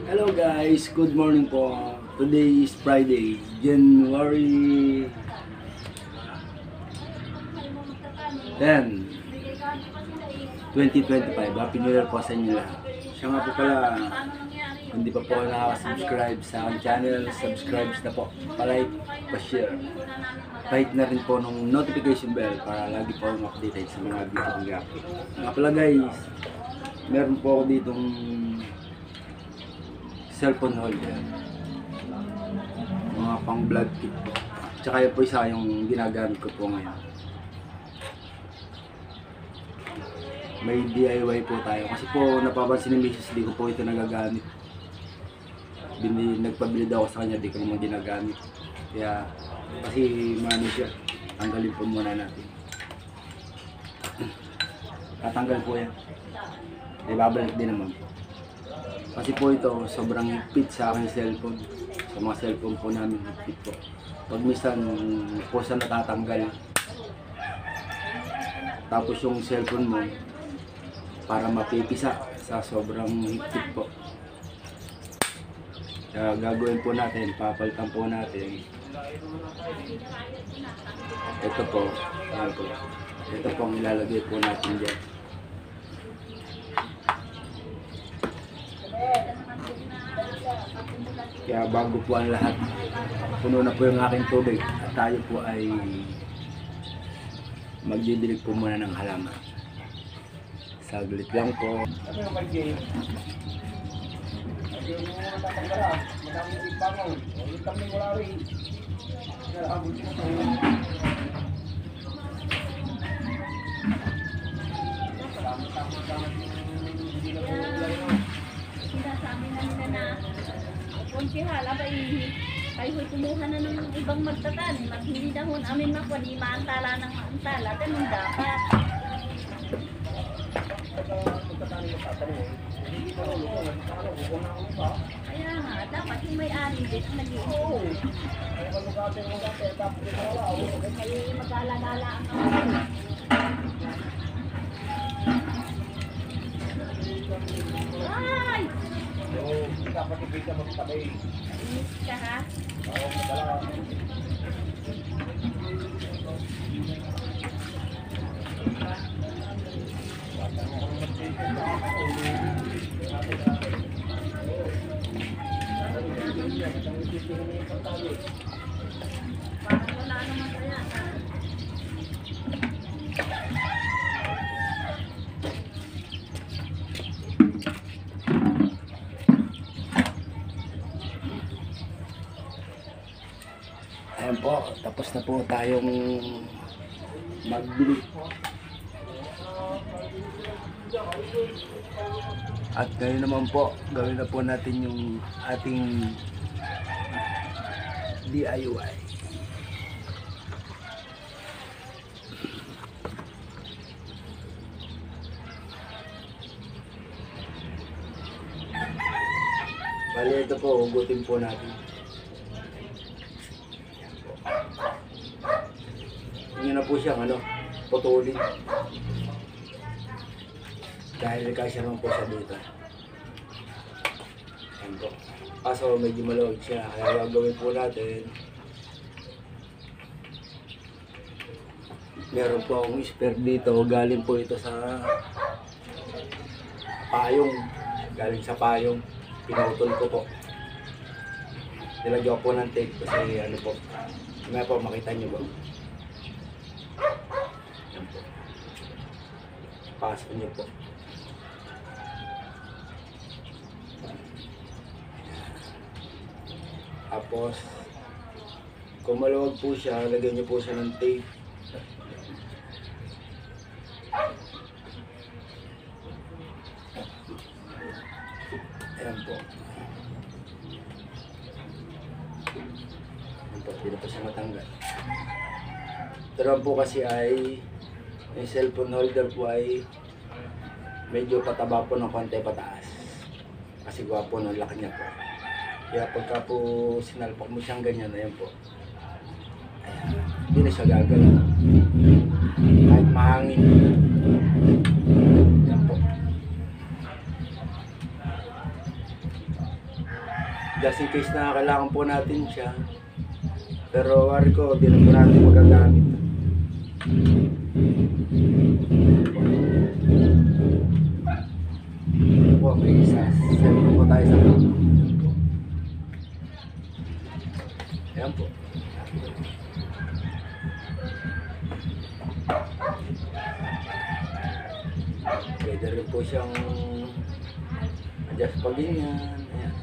Hello guys, good morning po. Today is Friday, January 10, 2025. Happy New Year po sa inyo lahat. Siya nga po pala, kung di pa po nakaka-subscribe sa aking channel, subscribe na po, palike, pa-share. Kahit na rin po nung notification bell para lagi po akong updated sa mga video kong gapit. Nga pala guys, meron po ako ditong cellphone holder, mga pang vlog kit po. Tsaka yun po isa yung ginagamit ko po ngayon. May DIY po tayo kasi po napapansin ni Mrs. di ko po ito nagagamit. Nagpabili daw ako sa kanya, di ko naman ginagamit. Kaya kasi mano siya, tanggalin po muna natin. Tatanggal po yan, ay babalik din naman po. Kasi po ito, sobrang higpit sa aking cellphone. Sa mga cellphone po namin, higpit po. Pag minsan po siya natatanggal, tapos yung cellphone mo, para mapipisa sa sobrang higpit po. Kaya gagawin po natin, papalitan po natin. Ito po, ayan po. Ito po ang ilalagay po natin dyan. Kaya bago po ang lahat, puno na po yung aking tubig at tayo po ay magdidilig po muna ng halaman. Saglit lang po. Sinasabi na nila na konsihala ba ay kumuha na ng ibang magtatan. Hindi na hon amin makuha, maantala ng maantala. Ganun dapat. Kaya nga, dapat yung may-ari din ang nag-iisip. Ay mag-alagala ang ay! Dapat ipita mo sa tabi. Inis ka ha? Oo, madala. Parang wala naman kaya ha? Ayan po, tapos na po tayong magbili. At ngayon naman po, gawin na po natin yung ating DIY. Bali ito po, hugutin po natin. Yun na po siyang putulin. Dahil kasi naman po siya dito. Ayan po. Kaso medyo maluwag siya. Kaya gagawin po natin. Meron po akong spare dito. Galing po ito sa payong. Galing sa payong. Pinutol ko po. Nilagyan ko po ng tape kasi po. May po makita nyo ba? Ayan po. Pasok nyo po. Tapos, kung maluwag po siya, lagyan niyo po siya ng tape. Ayan po. Ayan po, hindi na po siya matanggal. Pero po kasi ay, yung cellphone holder po ay medyo pataba po ng konti pataas. Kasi gwapo ng laki niya po. Kaya pagka po sinalpak mo siyang ganyan, ayan po. Ayan, hindi na siya gagalaw. Kahit mahangin. Ayan po. just in case na kailangan po natin siya. Pero wari ko, di na po natin magagamit. Po, may isa. Send po tayo sa mga. Ayan po. Pwede rin po siyang adjust pag ganyan. Ayan.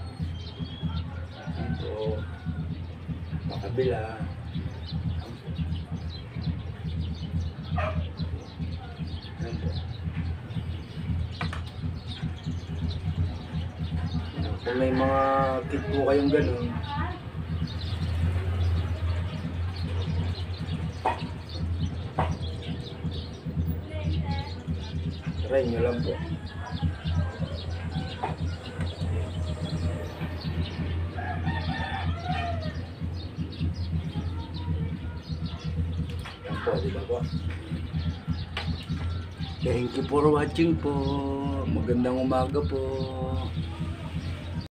Ayan po. Pakabila. Ayan po. Ayan. Kung may mga kit po kayong ganun, try nyo lang po. Yan po, di ba po? Thank you for watching po. Magandang umaga po.